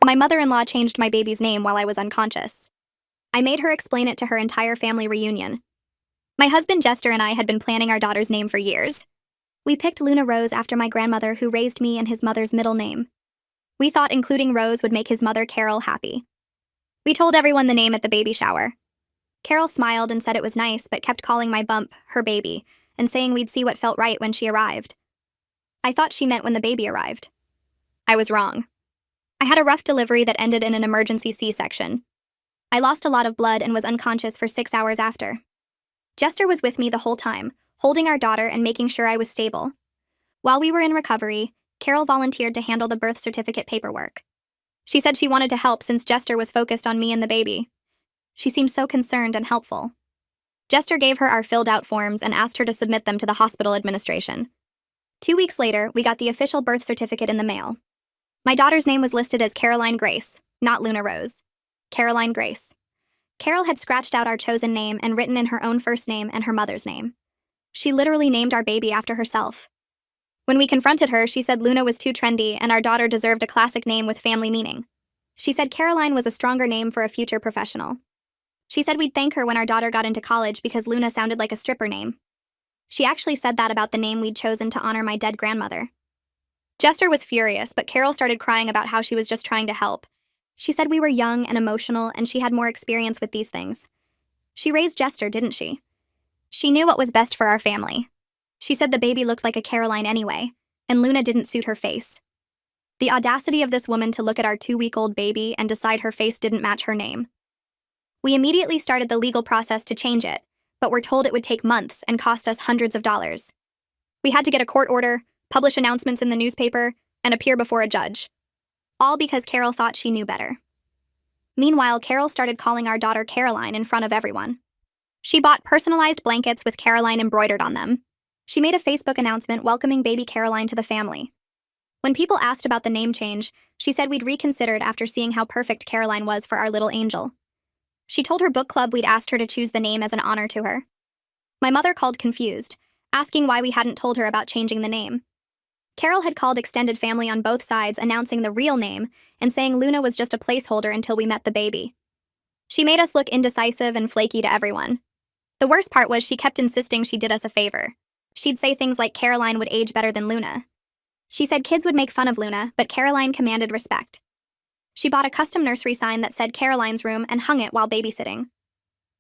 My mother-in-law changed my baby's name while I was unconscious. I made her explain it to her entire family reunion. My husband Jester and I had been planning our daughter's name for years. We picked Luna Rose after my grandmother who raised me and his mother's middle name. We thought including Rose would make his mother Carol happy. We told everyone the name at the baby shower. Carol smiled and said it was nice but kept calling my bump her baby and saying we'd see what felt right when she arrived. I thought she meant when the baby arrived. I was wrong. I had a rough delivery that ended in an emergency C-section. I lost a lot of blood and was unconscious for 6 hours after. Jester was with me the whole time, holding our daughter and making sure I was stable. While we were in recovery, Carol volunteered to handle the birth certificate paperwork. She said she wanted to help since Jester was focused on me and the baby. She seemed so concerned and helpful. Jester gave her our filled-out forms and asked her to submit them to the hospital administration. 2 weeks later, we got the official birth certificate in the mail. My daughter's name was listed as Caroline Grace, not Luna Rose. Caroline Grace. Carol had scratched out our chosen name and written in her own first name and her mother's name. She literally named our baby after herself. When we confronted her, she said Luna was too trendy and our daughter deserved a classic name with family meaning. She said Caroline was a stronger name for a future professional. She said we'd thank her when our daughter got into college because Luna sounded like a stripper name. She actually said that about the name we'd chosen to honor my dead grandmother. Jester was furious, but Carol started crying about how she was just trying to help. She said we were young and emotional and she had more experience with these things. She raised Jester, didn't she? She knew what was best for our family. She said the baby looked like a Caroline anyway, and Luna didn't suit her face. The audacity of this woman to look at our 2-week-old baby and decide her face didn't match her name. We immediately started the legal process to change it, but were told it would take months and cost us hundreds of dollars. We had to get a court order, publish announcements in the newspaper, and appear before a judge. All because Carol thought she knew better. Meanwhile, Carol started calling our daughter Caroline in front of everyone. She bought personalized blankets with Caroline embroidered on them. She made a Facebook announcement welcoming baby Caroline to the family. When people asked about the name change, she said we'd reconsidered after seeing how perfect Caroline was for our little angel. She told her book club we'd asked her to choose the name as an honor to her. My mother called confused, asking why we hadn't told her about changing the name. Carol had called extended family on both sides announcing the real name and saying Luna was just a placeholder until we met the baby. She made us look indecisive and flaky to everyone. The worst part was she kept insisting she did us a favor. She'd say things like Caroline would age better than Luna. She said kids would make fun of Luna, but Caroline commanded respect. She bought a custom nursery sign that said Caroline's room and hung it while babysitting.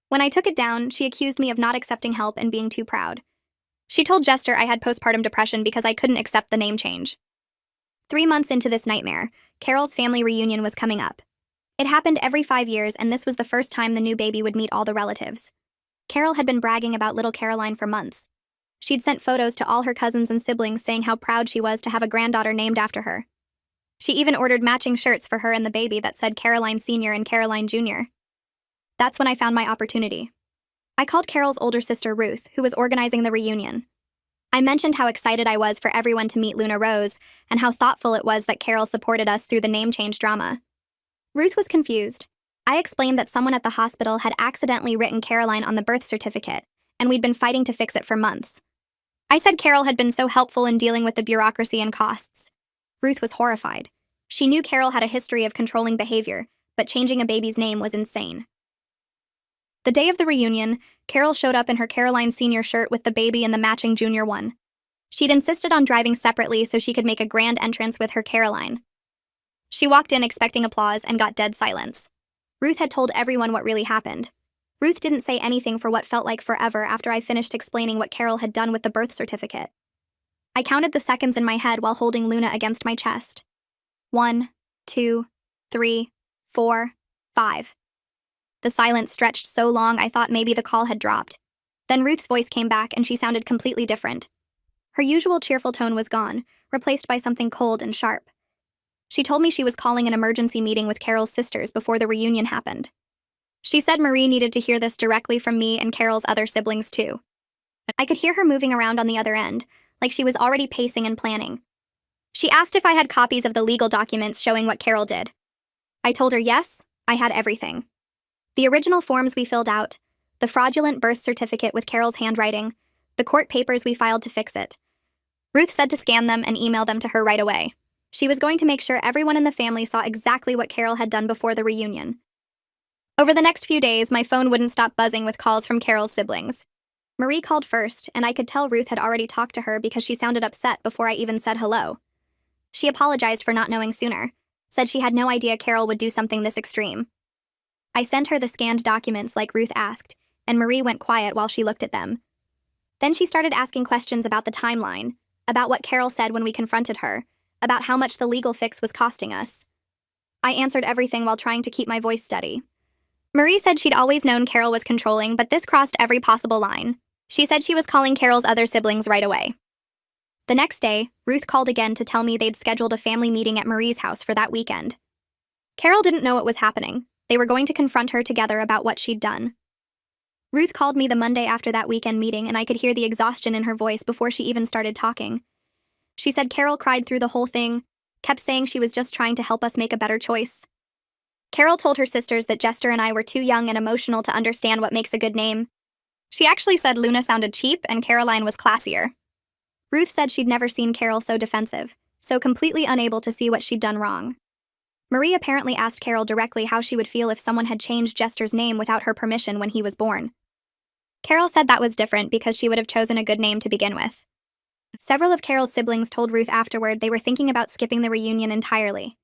When I took it down, she accused me of not accepting help and being too proud. She told Jester I had postpartum depression because I couldn't accept the name change. 3 months into this nightmare, Carol's family reunion was coming up. It happened every 5 years, and this was the first time the new baby would meet all the relatives. Carol had been bragging about little Caroline for months. She'd sent photos to all her cousins and siblings saying how proud she was to have a granddaughter named after her. She even ordered matching shirts for her and the baby that said Caroline Sr. and Caroline Jr. That's when I found my opportunity. I called Carol's older sister Ruth, who was organizing the reunion. I mentioned how excited I was for everyone to meet Luna Rose and how thoughtful it was that Carol supported us through the name change drama. Ruth was confused. I explained that someone at the hospital had accidentally written Caroline on the birth certificate, and we'd been fighting to fix it for months. I said Carol had been so helpful in dealing with the bureaucracy and costs. Ruth was horrified. She knew Carol had a history of controlling behavior, but changing a baby's name was insane. The day of the reunion, Carol showed up in her Caroline Sr. shirt with the baby and the matching junior one. She'd insisted on driving separately so she could make a grand entrance with her Caroline. She walked in expecting applause and got dead silence. Ruth had told everyone what really happened. Ruth didn't say anything for what felt like forever after I finished explaining what Carol had done with the birth certificate. I counted the seconds in my head while holding Luna against my chest. 1, 2, 3, 4, 5. The silence stretched so long I thought maybe the call had dropped. Then Ruth's voice came back and she sounded completely different. Her usual cheerful tone was gone, replaced by something cold and sharp. She told me she was calling an emergency meeting with Carol's sisters before the reunion happened. She said Marie needed to hear this directly from me and Carol's other siblings too. I could hear her moving around on the other end, like she was already pacing and planning. She asked if I had copies of the legal documents showing what Carol did. I told her yes, I had everything. The original forms we filled out, the fraudulent birth certificate with Carol's handwriting, the court papers we filed to fix it. Ruth said to scan them and email them to her right away. She was going to make sure everyone in the family saw exactly what Carol had done before the reunion. Over the next few days, my phone wouldn't stop buzzing with calls from Carol's siblings. Marie called first, and I could tell Ruth had already talked to her because she sounded upset before I even said hello. She apologized for not knowing sooner, said she had no idea Carol would do something this extreme. I sent her the scanned documents like Ruth asked, and Marie went quiet while she looked at them. Then she started asking questions about the timeline, about what Carol said when we confronted her, about how much the legal fix was costing us. I answered everything while trying to keep my voice steady. Marie said she'd always known Carol was controlling, but this crossed every possible line. She said she was calling Carol's other siblings right away. The next day, Ruth called again to tell me they'd scheduled a family meeting at Marie's house for that weekend. Carol didn't know what was happening. They were going to confront her together about what she'd done. Ruth called me the Monday after that weekend meeting, and I could hear the exhaustion in her voice before she even started talking. She said Carol cried through the whole thing, kept saying she was just trying to help us make a better choice. Carol told her sisters that Jester and I were too young and emotional to understand what makes a good name. She actually said Luna sounded cheap and Caroline was classier. Ruth said she'd never seen Carol so defensive, so completely unable to see what she'd done wrong. Marie apparently asked Carol directly how she would feel if someone had changed Jester's name without her permission when he was born. Carol said that was different because she would have chosen a good name to begin with. Several of Carol's siblings told Ruth afterward they were thinking about skipping the reunion entirely.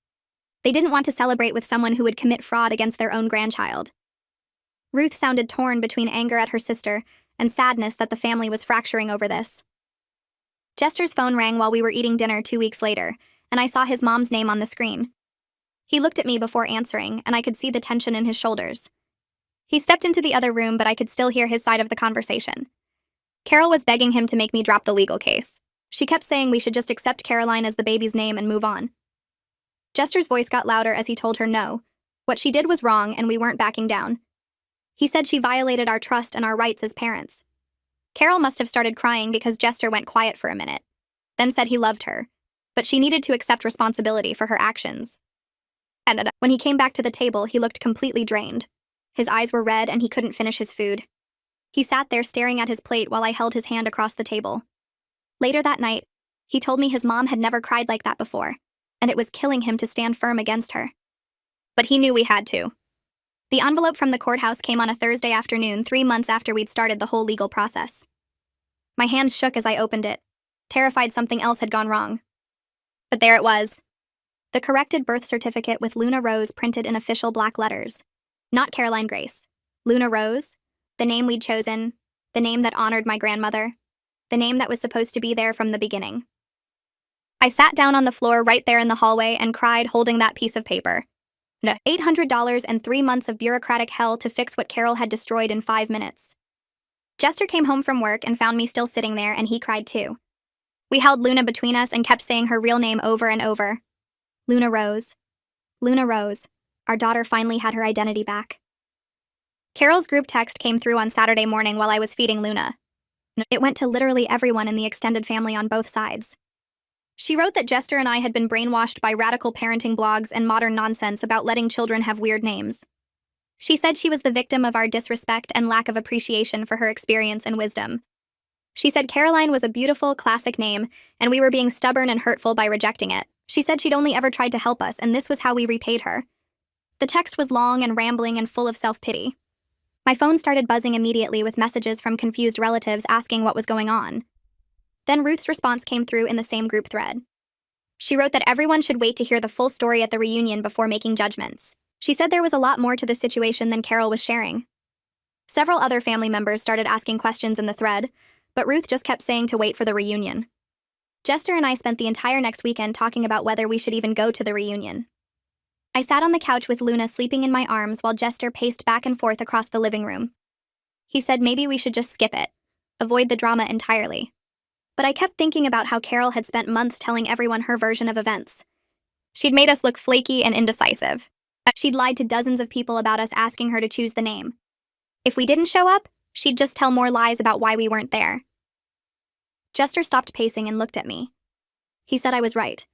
They didn't want to celebrate with someone who would commit fraud against their own grandchild. Ruth sounded torn between anger at her sister and sadness that the family was fracturing over this. Jester's phone rang while we were eating dinner 2 weeks later, and I saw his mom's name on the screen. He looked at me before answering, and I could see the tension in his shoulders. He stepped into the other room, but I could still hear his side of the conversation. Carol was begging him to make me drop the legal case. She kept saying we should just accept Caroline as the baby's name and move on. Jester's voice got louder as he told her no. What she did was wrong, and we weren't backing down. He said she violated our trust and our rights as parents. Carol must have started crying because Jester went quiet for a minute, then said he loved her, but she needed to accept responsibility for her actions. And when he came back to the table, he looked completely drained. His eyes were red and he couldn't finish his food. He sat there staring at his plate while I held his hand across the table. Later that night, he told me his mom had never cried like that before, and it was killing him to stand firm against her. But he knew we had to. The envelope from the courthouse came on a Thursday afternoon, 3 months after we'd started the whole legal process. My hands shook as I opened it, terrified something else had gone wrong. But there it was. The corrected birth certificate with Luna Rose printed in official black letters. Not Caroline Grace. Luna Rose, the name we'd chosen, the name that honored my grandmother, the name that was supposed to be there from the beginning. I sat down on the floor right there in the hallway and cried holding that piece of paper. $800 and 3 months of bureaucratic hell to fix what Carol had destroyed in 5 minutes. Jester came home from work and found me still sitting there, and he cried too. We held Luna between us and kept saying her real name over and over. Luna Rose. Luna Rose. Our daughter finally had her identity back. Carol's group text came through on Saturday morning while I was feeding Luna. It went to literally everyone in the extended family on both sides. She wrote that Jester and I had been brainwashed by radical parenting blogs and modern nonsense about letting children have weird names. She said she was the victim of our disrespect and lack of appreciation for her experience and wisdom. She said Caroline was a beautiful, classic name, and we were being stubborn and hurtful by rejecting it. She said she'd only ever tried to help us, and this was how we repaid her. The text was long and rambling and full of self-pity. My phone started buzzing immediately with messages from confused relatives asking what was going on. Then Ruth's response came through in the same group thread. She wrote that everyone should wait to hear the full story at the reunion before making judgments. She said there was a lot more to the situation than Carol was sharing. Several other family members started asking questions in the thread, but Ruth just kept saying to wait for the reunion. Jester and I spent the entire next weekend talking about whether we should even go to the reunion. I sat on the couch with Luna sleeping in my arms while Jester paced back and forth across the living room. He said maybe we should just skip it, avoid the drama entirely. But I kept thinking about how Carol had spent months telling everyone her version of events. She'd made us look flaky and indecisive. She'd lied to dozens of people about us asking her to choose the name. If we didn't show up, she'd just tell more lies about why we weren't there. Jester stopped pacing and looked at me. He said I was right.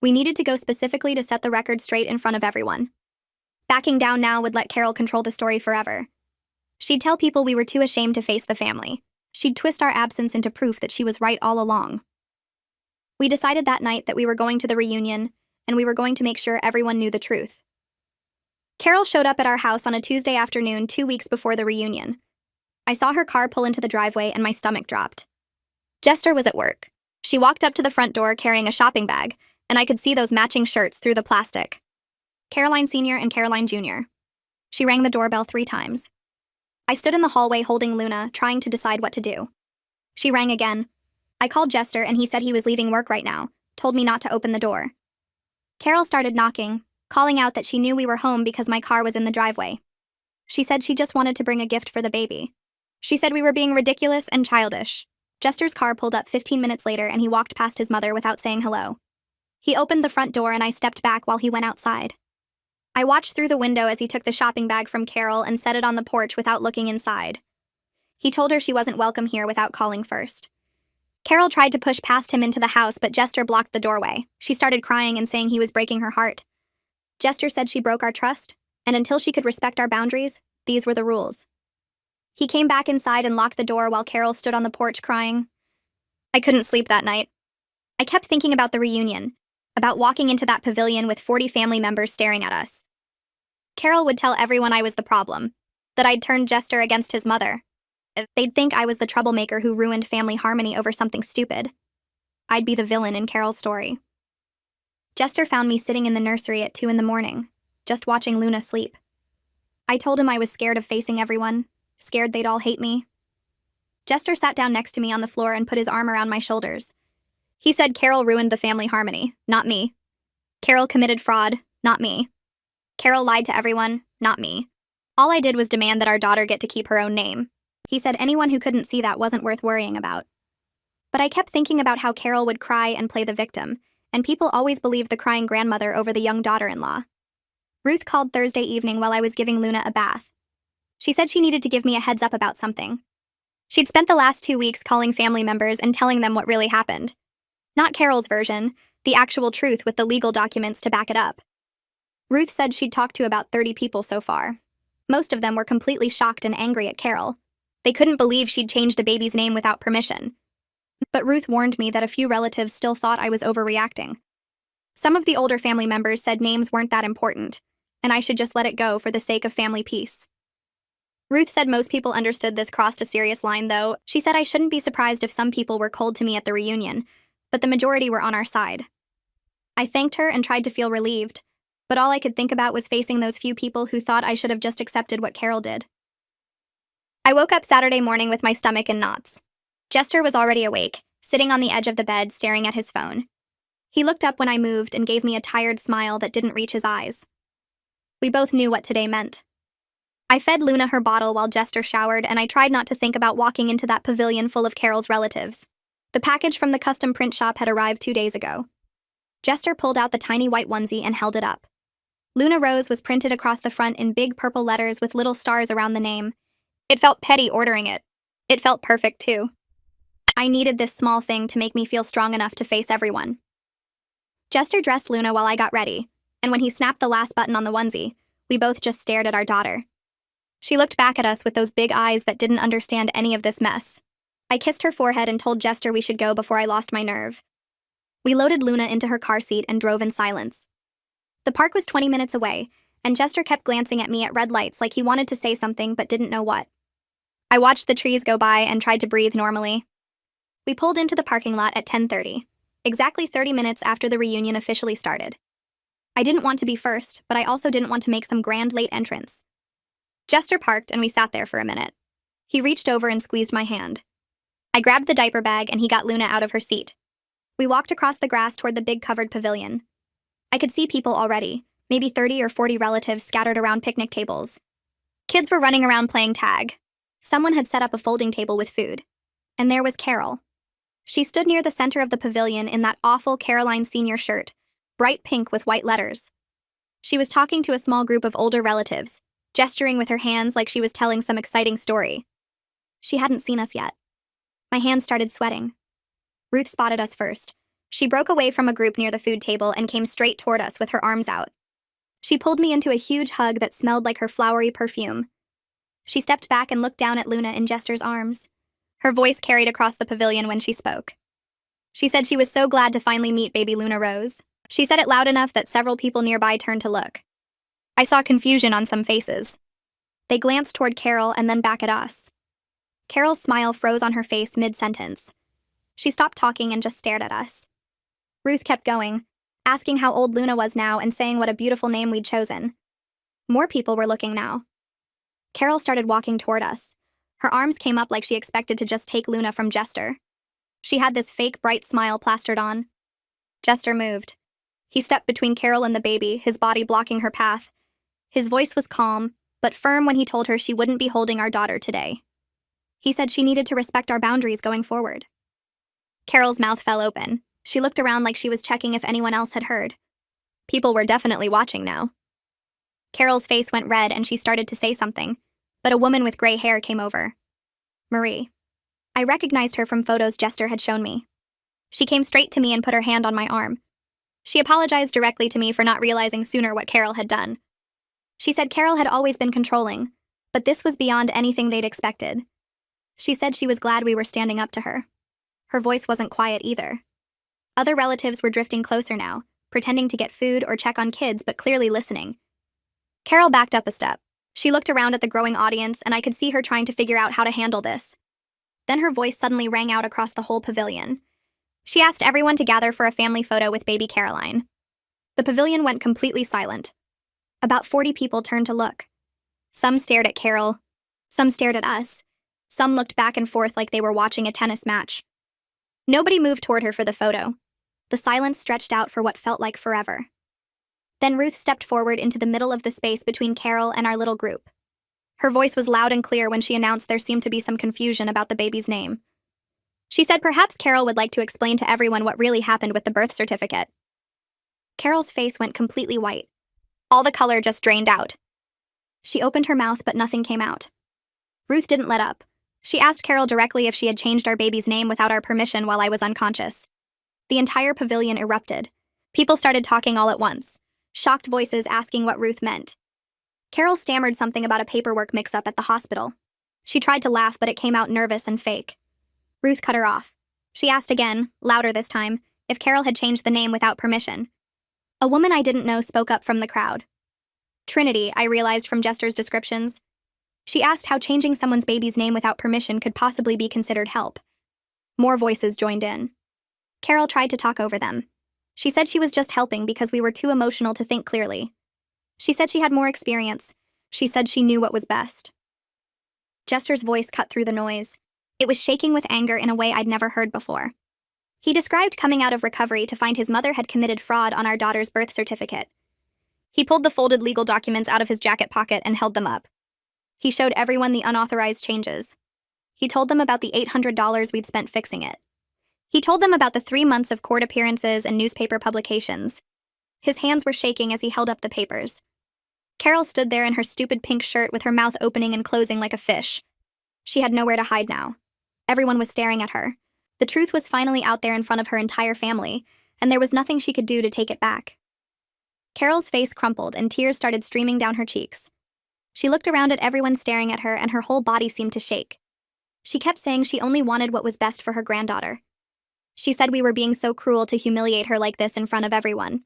We needed to go specifically to set the record straight in front of everyone. Backing down now would let Carol control the story forever. She'd tell people we were too ashamed to face the family. She'd twist our absence into proof that she was right all along. We decided that night that we were going to the reunion, and we were going to make sure everyone knew the truth. Carol showed up at our house on a Tuesday afternoon 2 weeks before the reunion. I saw her car pull into the driveway and my stomach dropped. Jester was at work. She walked up to the front door carrying a shopping bag, and I could see those matching shirts through the plastic. Caroline Sr. and Caroline Jr. She rang the doorbell 3 times. I stood in the hallway holding Luna, trying to decide what to do. She rang again. I called Jester and he said he was leaving work right now, told me not to open the door. Carol started knocking, calling out that she knew we were home because my car was in the driveway. She said she just wanted to bring a gift for the baby. She said we were being ridiculous and childish. Jester's car pulled up 15 minutes later and he walked past his mother without saying hello. He opened the front door and I stepped back while he went outside. I watched through the window as he took the shopping bag from Carol and set it on the porch without looking inside. He told her she wasn't welcome here without calling first. Carol tried to push past him into the house, but Jester blocked the doorway. She started crying and saying he was breaking her heart. Jester said she broke our trust, and until she could respect our boundaries, these were the rules. He came back inside and locked the door while Carol stood on the porch crying. I couldn't sleep that night. I kept thinking about the reunion, about walking into that pavilion with 40 family members staring at us. Carol would tell everyone I was the problem, that I'd turned Jester against his mother. They'd think I was the troublemaker who ruined family harmony over something stupid. I'd be the villain in Carol's story. Jester found me sitting in the nursery at 2 a.m, just watching Luna sleep. I told him I was scared of facing everyone, scared they'd all hate me. Jester sat down next to me on the floor and put his arm around my shoulders. He said Carol ruined the family harmony, not me. Carol committed fraud, not me. Carol lied to everyone, not me. All I did was demand that our daughter get to keep her own name. He said anyone who couldn't see that wasn't worth worrying about. But I kept thinking about how Carol would cry and play the victim, and people always believed the crying grandmother over the young daughter-in-law. Ruth called Thursday evening while I was giving Luna a bath. She said she needed to give me a heads up about something. She'd spent the last 2 weeks calling family members and telling them what really happened. Not Carol's version, the actual truth with the legal documents to back it up. Ruth said she'd talked to about 30 people so far. Most of them were completely shocked and angry at Carol. They couldn't believe she'd changed a baby's name without permission. But Ruth warned me that a few relatives still thought I was overreacting. Some of the older family members said names weren't that important, and I should just let it go for the sake of family peace. Ruth said most people understood this crossed a serious line, though. She said I shouldn't be surprised if some people were cold to me at the reunion, but the majority were on our side. I thanked her and tried to feel relieved, but all I could think about was facing those few people who thought I should have just accepted what Carol did. I woke up Saturday morning with my stomach in knots. Jester was already awake, sitting on the edge of the bed staring at his phone. He looked up when I moved and gave me a tired smile that didn't reach his eyes. We both knew what today meant. I fed Luna her bottle while Jester showered, and I tried not to think about walking into that pavilion full of Carol's relatives. The package from the custom print shop had arrived 2 days ago. Jester pulled out the tiny white onesie and held it up. Luna Rose was printed across the front in big purple letters with little stars around the name. It felt petty ordering it. It felt perfect, too. I needed this small thing to make me feel strong enough to face everyone. Jester dressed Luna while I got ready, and when he snapped the last button on the onesie, we both just stared at our daughter. She looked back at us with those big eyes that didn't understand any of this mess. I kissed her forehead and told Jester we should go before I lost my nerve. We loaded Luna into her car seat and drove in silence. The park was 20 minutes away, and Jester kept glancing at me at red lights like he wanted to say something but didn't know what. I watched the trees go by and tried to breathe normally. We pulled into the parking lot at 10:30, exactly 30 minutes after the reunion officially started. I didn't want to be first, but I also didn't want to make some grand late entrance. Jester parked and we sat there for a minute. He reached over and squeezed my hand. I grabbed the diaper bag and he got Luna out of her seat. We walked across the grass toward the big covered pavilion. I could see people already, maybe 30 or 40 relatives scattered around picnic tables. Kids were running around playing tag. Someone had set up a folding table with food. And there was Carol. She stood near the center of the pavilion in that awful Caroline Sr. shirt, bright pink with white letters. She was talking to a small group of older relatives, gesturing with her hands like she was telling some exciting story. She hadn't seen us yet. My hands started sweating. Ruth spotted us first. She broke away from a group near the food table and came straight toward us with her arms out. She pulled me into a huge hug that smelled like her flowery perfume. She stepped back and looked down at Luna in Jester's arms. Her voice carried across the pavilion when she spoke. She said she was so glad to finally meet baby Luna Rose, She said it loud enough that several people nearby turned to look. I saw confusion on some faces. They glanced toward Carol and then back at us. Carol's smile froze on her face mid-sentence. She stopped talking and just stared at us. Ruth kept going, asking how old Luna was now and saying what a beautiful name we'd chosen. More people were looking now. Carol started walking toward us. Her arms came up like she expected to just take Luna from Jester. She had this fake bright smile plastered on. Jester moved. He stepped between Carol and the baby, his body blocking her path. His voice was calm, but firm when he told her she wouldn't be holding our daughter today. He said she needed to respect our boundaries going forward. Carol's mouth fell open. She looked around like she was checking if anyone else had heard. People were definitely watching now. Carol's face went red and she started to say something, but a woman with gray hair came over. Marie. I recognized her from photos Jester had shown me. She came straight to me and put her hand on my arm. She apologized directly to me for not realizing sooner what Carol had done. She said Carol had always been controlling, but this was beyond anything they'd expected. She said she was glad we were standing up to her. Her voice wasn't quiet either. Other relatives were drifting closer now, pretending to get food or check on kids but clearly listening. Carol backed up a step. She looked around at the growing audience and I could see her trying to figure out how to handle this. Then her voice suddenly rang out across the whole pavilion. She asked everyone to gather for a family photo with baby Caroline. The pavilion went completely silent. About 40 people turned to look. Some stared at Carol. Some stared at us. Some looked back and forth like they were watching a tennis match. Nobody moved toward her for the photo. The silence stretched out for what felt like forever. Then Ruth stepped forward into the middle of the space between Carol and our little group. Her voice was loud and clear when she announced there seemed to be some confusion about the baby's name. She said perhaps Carol would like to explain to everyone what really happened with the birth certificate. Carol's face went completely white. All the color just drained out. She opened her mouth, but nothing came out. Ruth didn't let up. She asked Carol directly if she had changed our baby's name without our permission while I was unconscious. The entire pavilion erupted. People started talking all at once, shocked voices asking what Ruth meant. Carol stammered something about a paperwork mix-up at the hospital. She tried to laugh, but it came out nervous and fake. Ruth cut her off. She asked again, louder this time, if Carol had changed the name without permission. A woman I didn't know spoke up from the crowd. Trinity, I realized from Jester's descriptions. She asked how changing someone's baby's name without permission could possibly be considered help. More voices joined in. Carol tried to talk over them. She said she was just helping because we were too emotional to think clearly. She said she had more experience. She said she knew what was best. Jester's voice cut through the noise. It was shaking with anger in a way I'd never heard before. He described coming out of recovery to find his mother had committed fraud on our daughter's birth certificate. He pulled the folded legal documents out of his jacket pocket and held them up. He showed everyone the unauthorized changes. He told them about the $800 we'd spent fixing it. He told them about the 3 months of court appearances and newspaper publications. His hands were shaking as he held up the papers. Carol stood there in her stupid pink shirt with her mouth opening and closing like a fish. She had nowhere to hide now. Everyone was staring at her. The truth was finally out there in front of her entire family, and there was nothing she could do to take it back. Carol's face crumpled and tears started streaming down her cheeks. She looked around at everyone staring at her and her whole body seemed to shake. She kept saying she only wanted what was best for her granddaughter. She said we were being so cruel to humiliate her like this in front of everyone.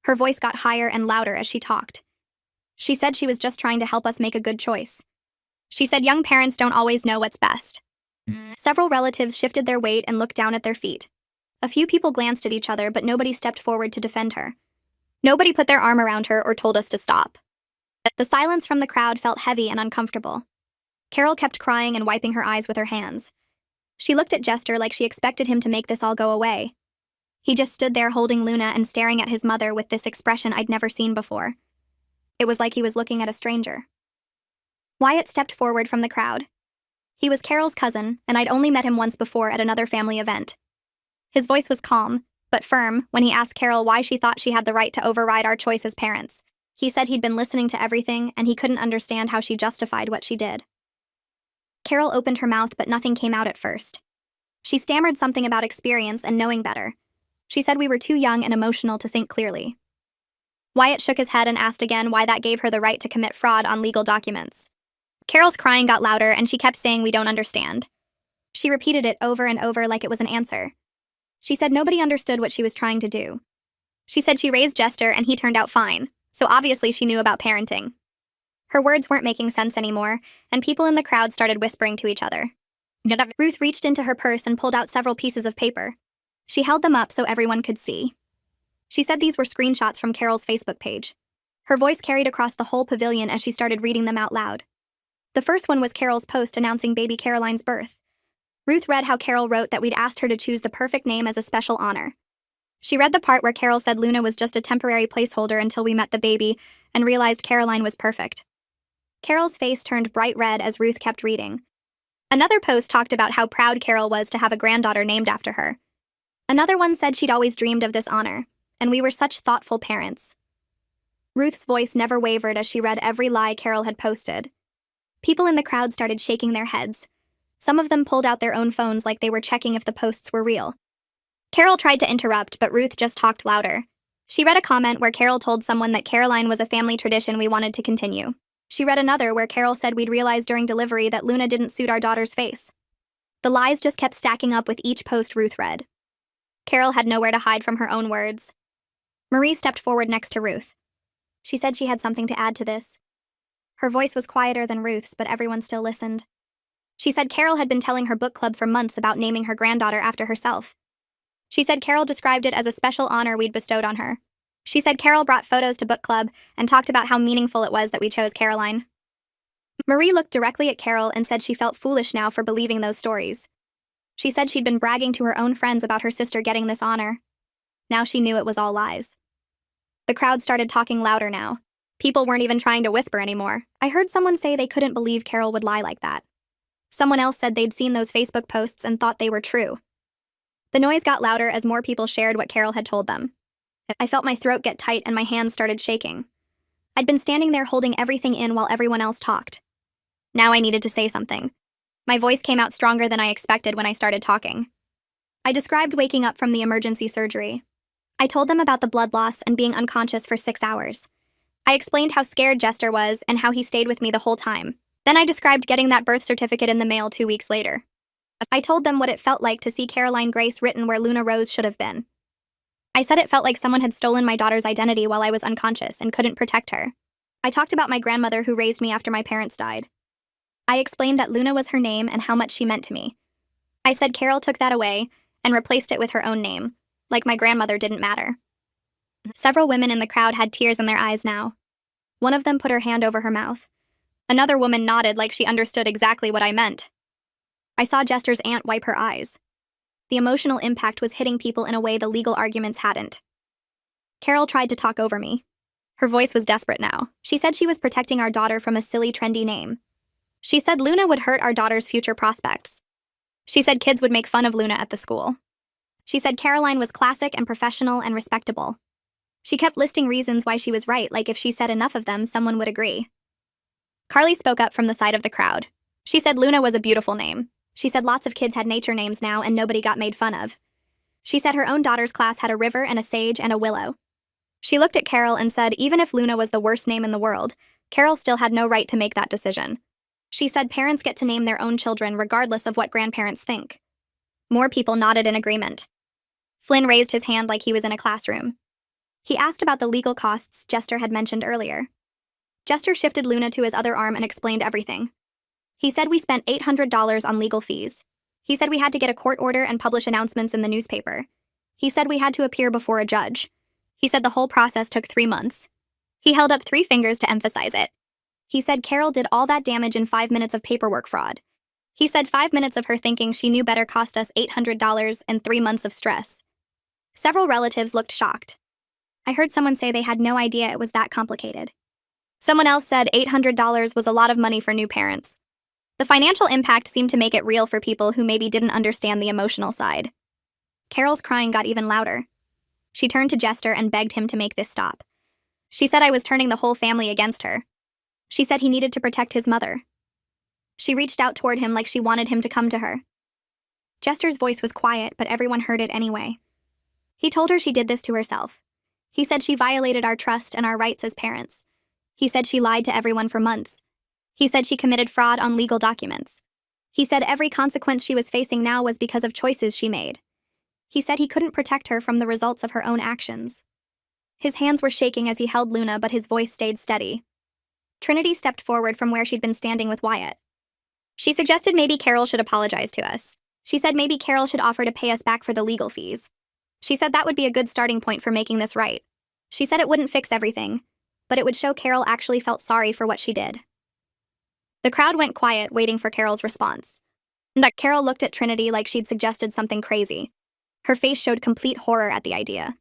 Her voice got higher and louder as she talked. She said she was just trying to help us make a good choice. She said young parents don't always know what's best. Several relatives shifted their weight and looked down at their feet. A few people glanced at each other, but nobody stepped forward to defend her. Nobody put their arm around her or told us to stop. The silence from the crowd felt heavy and uncomfortable. Carol kept crying and wiping her eyes with her hands. She looked at Jester like she expected him to make this all go away. He just stood there holding Luna and staring at his mother with this expression I'd never seen before. It was like he was looking at a stranger. Wyatt stepped forward from the crowd. He was Carol's cousin, and I'd only met him once before at another family event. His voice was calm, but firm, when he asked Carol why she thought she had the right to override our choice as parents. He said he'd been listening to everything, and he couldn't understand how she justified what she did. Carol opened her mouth, but nothing came out at first. She stammered something about experience and knowing better. She said we were too young and emotional to think clearly. Wyatt shook his head and asked again why that gave her the right to commit fraud on legal documents. Carol's crying got louder, and she kept saying we don't understand. She repeated it over and over like it was an answer. She said nobody understood what she was trying to do. She said she raised Jester and he turned out fine, so obviously she knew about parenting. Her words weren't making sense anymore, and people in the crowd started whispering to each other. Ruth reached into her purse and pulled out several pieces of paper. She held them up so everyone could see. She said these were screenshots from Carol's Facebook page. Her voice carried across the whole pavilion as she started reading them out loud. The first one was Carol's post announcing baby Caroline's birth. Ruth read how Carol wrote that we'd asked her to choose the perfect name as a special honor. She read the part where Carol said Luna was just a temporary placeholder until we met the baby and realized Caroline was perfect. Carol's face turned bright red as Ruth kept reading. Another post talked about how proud Carol was to have a granddaughter named after her. Another one said she'd always dreamed of this honor, and we were such thoughtful parents. Ruth's voice never wavered as she read every lie Carol had posted. People in the crowd started shaking their heads. Some of them pulled out their own phones like they were checking if the posts were real. Carol tried to interrupt, but Ruth just talked louder. She read a comment where Carol told someone that Caroline was a family tradition we wanted to continue. She read another where Carol said we'd realized during delivery that Luna didn't suit our daughter's face. The lies just kept stacking up with each post Ruth read. Carol had nowhere to hide from her own words. Marie stepped forward next to Ruth. She said she had something to add to this. Her voice was quieter than Ruth's, but everyone still listened. She said Carol had been telling her book club for months about naming her granddaughter after herself. She said Carol described it as a special honor we'd bestowed on her. She said Carol brought photos to book club and talked about how meaningful it was that we chose Caroline. Marie looked directly at Carol and said she felt foolish now for believing those stories. She said she'd been bragging to her own friends about her sister getting this honor. Now she knew it was all lies. The crowd started talking louder now. People weren't even trying to whisper anymore. I heard someone say they couldn't believe Carol would lie like that. Someone else said they'd seen those Facebook posts and thought they were true. The noise got louder as more people shared what Carol had told them. I felt my throat get tight and my hands started shaking. I'd been standing there holding everything in while everyone else talked. Now I needed to say something. My voice came out stronger than I expected when I started talking. I described waking up from the emergency surgery. I told them about the blood loss and being unconscious for 6 hours. I explained how scared Jester was and how he stayed with me the whole time. Then I described getting that birth certificate in the mail 2 weeks later. I told them what it felt like to see Caroline Grace written where Luna Rose should have been. I said it felt like someone had stolen my daughter's identity while I was unconscious and couldn't protect her. I talked about my grandmother who raised me after my parents died. I explained that Luna was her name and how much she meant to me. I said Carol took that away and replaced it with her own name, like my grandmother didn't matter. Several women in the crowd had tears in their eyes now. One of them put her hand over her mouth. Another woman nodded like she understood exactly what I meant. I saw Jester's aunt wipe her eyes. The emotional impact was hitting people in a way the legal arguments hadn't. Carol tried to talk over me. Her voice was desperate now. She said she was protecting our daughter from a silly, trendy name. She said Luna would hurt our daughter's future prospects. She said kids would make fun of Luna at the school. She said Caroline was classic and professional and respectable. She kept listing reasons why she was right, like if she said enough of them, someone would agree. Carly spoke up from the side of the crowd. She said Luna was a beautiful name. She said lots of kids had nature names now and nobody got made fun of. She said her own daughter's class had a river and a sage and a willow. She looked at Carol and said even if Luna was the worst name in the world, Carol still had no right to make that decision. She said parents get to name their own children regardless of what grandparents think. More people nodded in agreement. Flynn raised his hand like he was in a classroom. He asked about the legal costs Jester had mentioned earlier. Jester shifted Luna to his other arm and explained everything. He said we spent $800 on legal fees. He said we had to get a court order and publish announcements in the newspaper. He said we had to appear before a judge. He said the whole process took 3 months. He held up 3 fingers to emphasize it. He said Carol did all that damage in 5 minutes of paperwork fraud. He said 5 minutes of her thinking she knew better cost us $800 and 3 months of stress. Several relatives looked shocked. I heard someone say they had no idea it was that complicated. Someone else said $800 was a lot of money for new parents. The financial impact seemed to make it real for people who maybe didn't understand the emotional side. Carol's crying got even louder. She turned to Jester and begged him to make this stop. She said I was turning the whole family against her. She said he needed to protect his mother. She reached out toward him like she wanted him to come to her. Jester's voice was quiet, but everyone heard it anyway. He told her she did this to herself. He said she violated our trust and our rights as parents. He said she lied to everyone for months. He said she committed fraud on legal documents. He said every consequence she was facing now was because of choices she made. He said he couldn't protect her from the results of her own actions. His hands were shaking as he held Luna, but his voice stayed steady. Trinity stepped forward from where she'd been standing with Wyatt. She suggested maybe Carol should apologize to us. She said maybe Carol should offer to pay us back for the legal fees. She said that would be a good starting point for making this right. She said it wouldn't fix everything, but it would show Carol actually felt sorry for what she did. The crowd went quiet, waiting for Carol's response. Carol looked at Trinity like she'd suggested something crazy. Her face showed complete horror at the idea.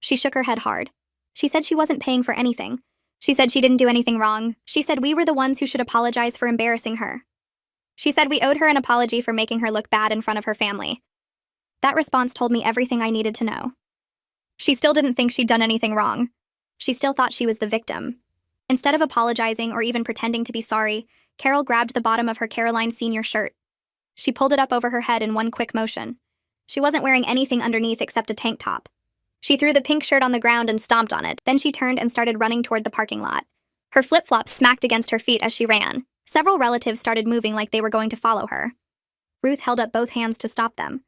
She shook her head hard. She said she wasn't paying for anything. She said she didn't do anything wrong. She said we were the ones who should apologize for embarrassing her. She said we owed her an apology for making her look bad in front of her family. That response told me everything I needed to know. She still didn't think she'd done anything wrong. She still thought she was the victim. Instead of apologizing or even pretending to be sorry, Carol grabbed the bottom of her Caroline Sr. shirt. She pulled it up over her head in one quick motion. She wasn't wearing anything underneath except a tank top. She threw the pink shirt on the ground and stomped on it. Then she turned and started running toward the parking lot. Her flip-flops smacked against her feet as she ran. Several relatives started moving like they were going to follow her. Ruth held up both hands to stop them.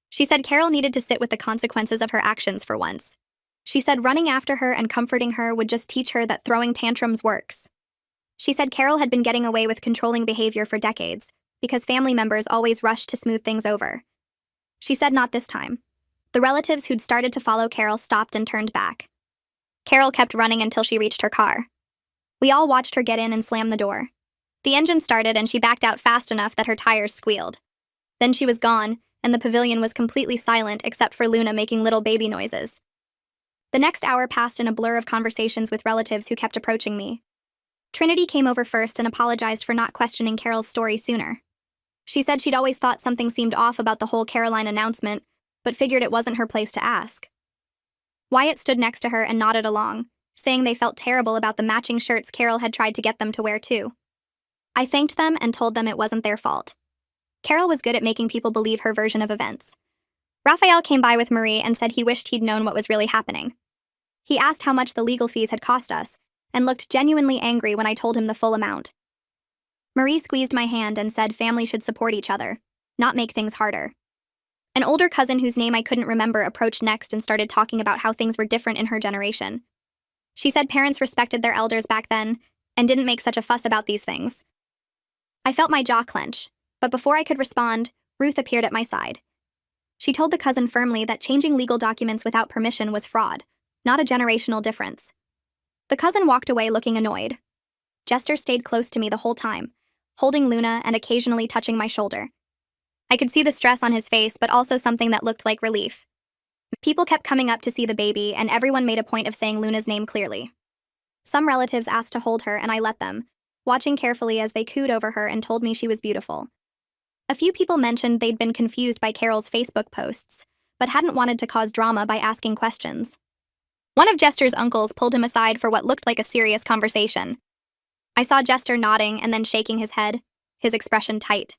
She said Carol needed to sit with the consequences of her actions for once. She said running after her and comforting her would just teach her that throwing tantrums works. She said Carol had been getting away with controlling behavior for decades because family members always rushed to smooth things over. She said not this time. The relatives who'd started to follow Carol stopped and turned back. Carol kept running until she reached her car. We all watched her get in and slam the door. The engine started and she backed out fast enough that her tires squealed. Then she was gone, and the pavilion was completely silent except for Luna making little baby noises. The next hour passed in a blur of conversations with relatives who kept approaching me. Trinity came over first and apologized for not questioning Carol's story sooner. She said she'd always thought something seemed off about the whole Caroline announcement, but figured it wasn't her place to ask. Wyatt stood next to her and nodded along, saying they felt terrible about the matching shirts Carol had tried to get them to wear too. I thanked them and told them it wasn't their fault. Carol was good at making people believe her version of events. Raphael came by with Marie and said he wished he'd known what was really happening. He asked how much the legal fees had cost us, and looked genuinely angry when I told him the full amount. Marie squeezed my hand and said families should support each other, not make things harder. An older cousin whose name I couldn't remember approached next and started talking about how things were different in her generation. She said parents respected their elders back then and didn't make such a fuss about these things. I felt my jaw clench, but before I could respond, Ruth appeared at my side. She told the cousin firmly that changing legal documents without permission was fraud, not a generational difference. The cousin walked away looking annoyed. Jester stayed close to me the whole time, holding Luna and occasionally touching my shoulder. I could see the stress on his face, but also something that looked like relief. People kept coming up to see the baby, and everyone made a point of saying Luna's name clearly. Some relatives asked to hold her, and I let them, watching carefully as they cooed over her and told me she was beautiful. A few people mentioned they'd been confused by Carol's Facebook posts, but hadn't wanted to cause drama by asking questions. One of Jester's uncles pulled him aside for what looked like a serious conversation. I saw Jester nodding and then shaking his head, his expression tight.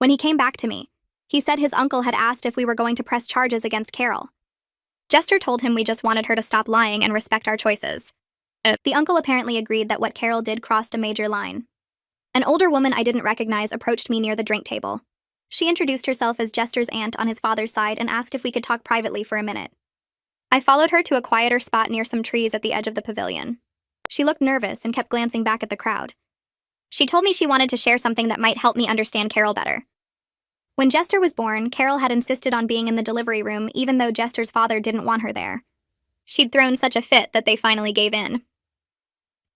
When he came back to me, he said his uncle had asked if we were going to press charges against Carol. Jester told him we just wanted her to stop lying and respect our choices. The uncle apparently agreed that what Carol did crossed a major line. An older woman I didn't recognize approached me near the drink table. She introduced herself as Jester's aunt on his father's side and asked if we could talk privately for a minute. I followed her to a quieter spot near some trees at the edge of the pavilion. She looked nervous and kept glancing back at the crowd. She told me she wanted to share something that might help me understand Carol better. When Jester was born, Carol had insisted on being in the delivery room even though Jester's father didn't want her there. She'd thrown such a fit that they finally gave in.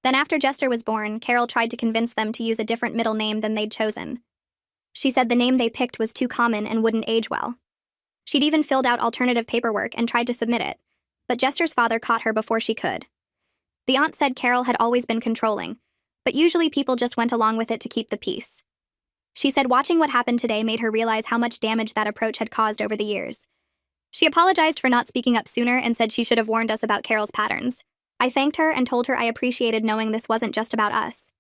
Then after Jester was born, Carol tried to convince them to use a different middle name than they'd chosen. She said the name they picked was too common and wouldn't age well. She'd even filled out alternative paperwork and tried to submit it, but Jester's father caught her before she could. The aunt said Carol had always been controlling, but usually people just went along with it to keep the peace. She said watching what happened today made her realize how much damage that approach had caused over the years. She apologized for not speaking up sooner and said she should have warned us about Carol's patterns. I thanked her and told her I appreciated knowing this wasn't just about us.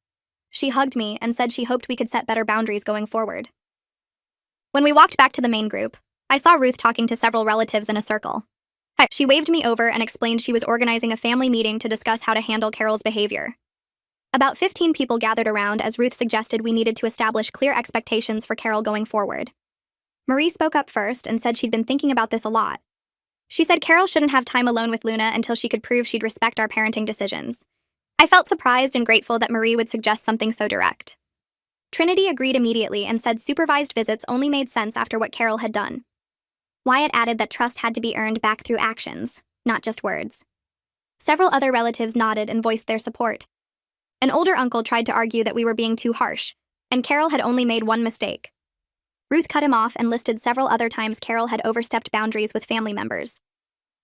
She hugged me and said she hoped we could set better boundaries going forward. When we walked back to the main group, I saw Ruth talking to several relatives in a circle. She waved me over and explained she was organizing a family meeting to discuss how to handle Carol's behavior. About 15 people gathered around as Ruth suggested we needed to establish clear expectations for Carol going forward. Marie spoke up first and said she'd been thinking about this a lot. She said Carol shouldn't have time alone with Luna until she could prove she'd respect our parenting decisions. I felt surprised and grateful that Marie would suggest something so direct. Trinity agreed immediately and said supervised visits only made sense after what Carol had done. Wyatt added that trust had to be earned back through actions, not just words. Several other relatives nodded and voiced their support. An older uncle tried to argue that we were being too harsh, and Carol had only made one mistake. Ruth cut him off and listed several other times Carol had overstepped boundaries with family members.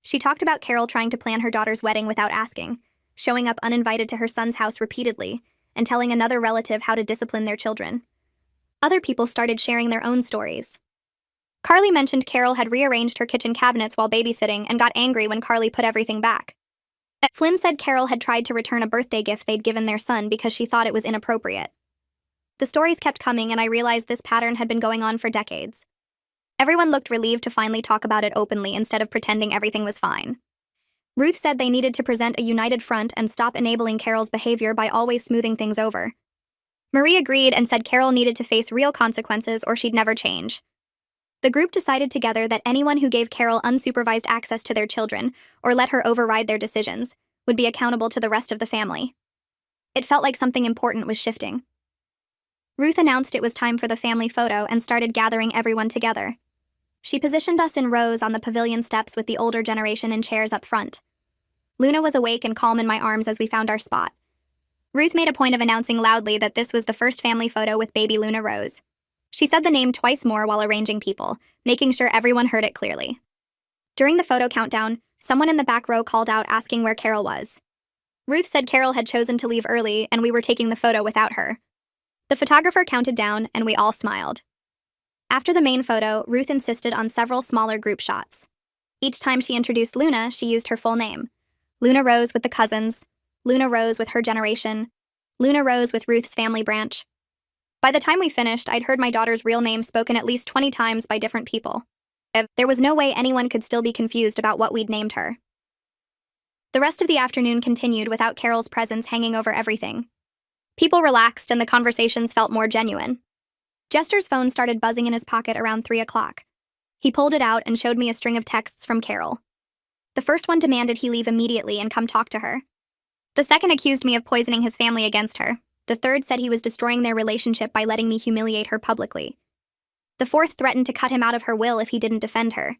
She talked about Carol trying to plan her daughter's wedding without asking, showing up uninvited to her son's house repeatedly, and telling another relative how to discipline their children. Other people started sharing their own stories. Carly mentioned Carol had rearranged her kitchen cabinets while babysitting and got angry when Carly put everything back. Flynn said Carol had tried to return a birthday gift they'd given their son because she thought it was inappropriate. The stories kept coming, and I realized this pattern had been going on for decades. Everyone looked relieved to finally talk about it openly instead of pretending everything was fine. Ruth said they needed to present a united front and stop enabling Carol's behavior by always smoothing things over. Marie agreed and said Carol needed to face real consequences or she'd never change. The group decided together that anyone who gave Carol unsupervised access to their children or let her override their decisions would be accountable to the rest of the family. It felt like something important was shifting. Ruth announced it was time for the family photo and started gathering everyone together. She positioned us in rows on the pavilion steps with the older generation in chairs up front. Luna was awake and calm in my arms as we found our spot. Ruth made a point of announcing loudly that this was the first family photo with baby Luna Rose. She said the name twice more while arranging people, making sure everyone heard it clearly. During the photo countdown, someone in the back row called out asking where Carol was. Ruth said Carol had chosen to leave early and we were taking the photo without her. The photographer counted down and we all smiled. After the main photo, Ruth insisted on several smaller group shots. Each time she introduced Luna, she used her full name. Luna Rose with the cousins, Luna Rose with her generation, Luna Rose with Ruth's family branch. By the time we finished, I'd heard my daughter's real name spoken at least 20 times by different people. There was no way anyone could still be confused about what we'd named her. The rest of the afternoon continued without Carol's presence hanging over everything. People relaxed and the conversations felt more genuine. Jester's phone started buzzing in his pocket around 3 o'clock. He pulled it out and showed me a string of texts from Carol. The first one demanded he leave immediately and come talk to her. The second accused me of poisoning his family against her. The third said he was destroying their relationship by letting me humiliate her publicly. The fourth threatened to cut him out of her will if he didn't defend her.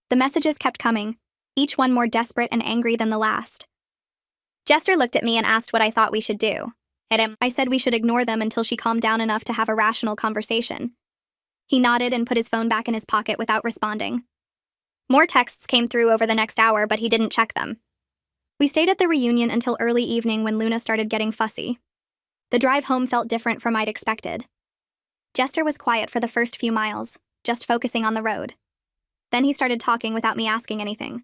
The messages kept coming, each one more desperate and angry than the last. Jester looked at me and asked what I thought we should do. I said we should ignore them until she calmed down enough to have a rational conversation. He nodded and put his phone back in his pocket without responding. More texts came through over the next hour, but he didn't check them. We stayed at the reunion until early evening when Luna started getting fussy. The drive home felt different from I'd expected. Jester was quiet for the first few miles, just focusing on the road. Then he started talking without me asking anything.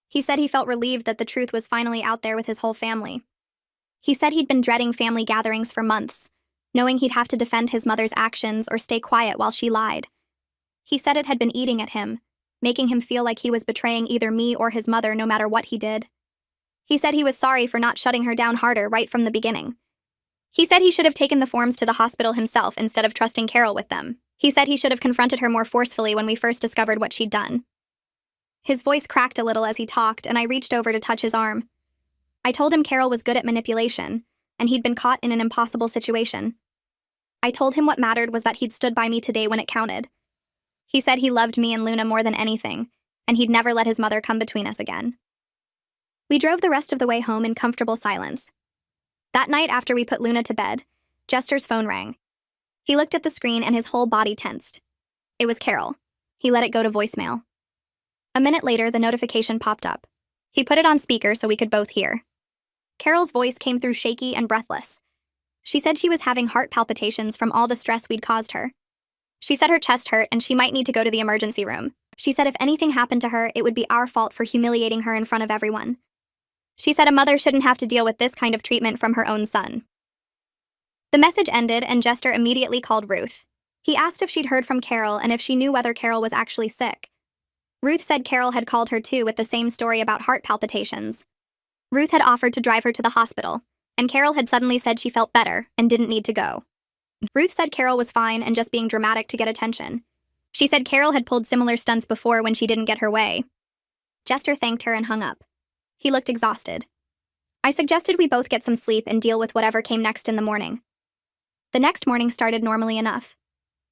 He said he felt relieved that the truth was finally out there with his whole family. He said he'd been dreading family gatherings for months, knowing he'd have to defend his mother's actions or stay quiet while she lied. He said it had been eating at him, making him feel like he was betraying either me or his mother no matter what he did. He said he was sorry for not shutting her down harder right from the beginning. He said he should have taken the forms to the hospital himself instead of trusting Carol with them. He said he should have confronted her more forcefully when we first discovered what she'd done. His voice cracked a little as he talked, and I reached over to touch his arm. I told him Carol was good at manipulation, and he'd been caught in an impossible situation. I told him what mattered was that he'd stood by me today when it counted. He said he loved me and Luna more than anything, and he'd never let his mother come between us again. We drove the rest of the way home in comfortable silence. That night after we put Luna to bed, Jester's phone rang. He looked at the screen and his whole body tensed. It was Carol. He let it go to voicemail. A minute later, the notification popped up. He put it on speaker so we could both hear. Carol's voice came through shaky and breathless. She said she was having heart palpitations from all the stress we'd caused her. She said her chest hurt and she might need to go to the emergency room. She said if anything happened to her, it would be our fault for humiliating her in front of everyone. She said a mother shouldn't have to deal with this kind of treatment from her own son. The message ended and Jester immediately called Ruth. He asked if she'd heard from Carol and if she knew whether Carol was actually sick. Ruth said Carol had called her too with the same story about heart palpitations. Ruth had offered to drive her to the hospital, and Carol had suddenly said she felt better and didn't need to go. Ruth said Carol was fine and just being dramatic to get attention. She said Carol had pulled similar stunts before when she didn't get her way. Jester thanked her and hung up. He looked exhausted. I suggested we both get some sleep and deal with whatever came next in the morning. The next morning started normally enough.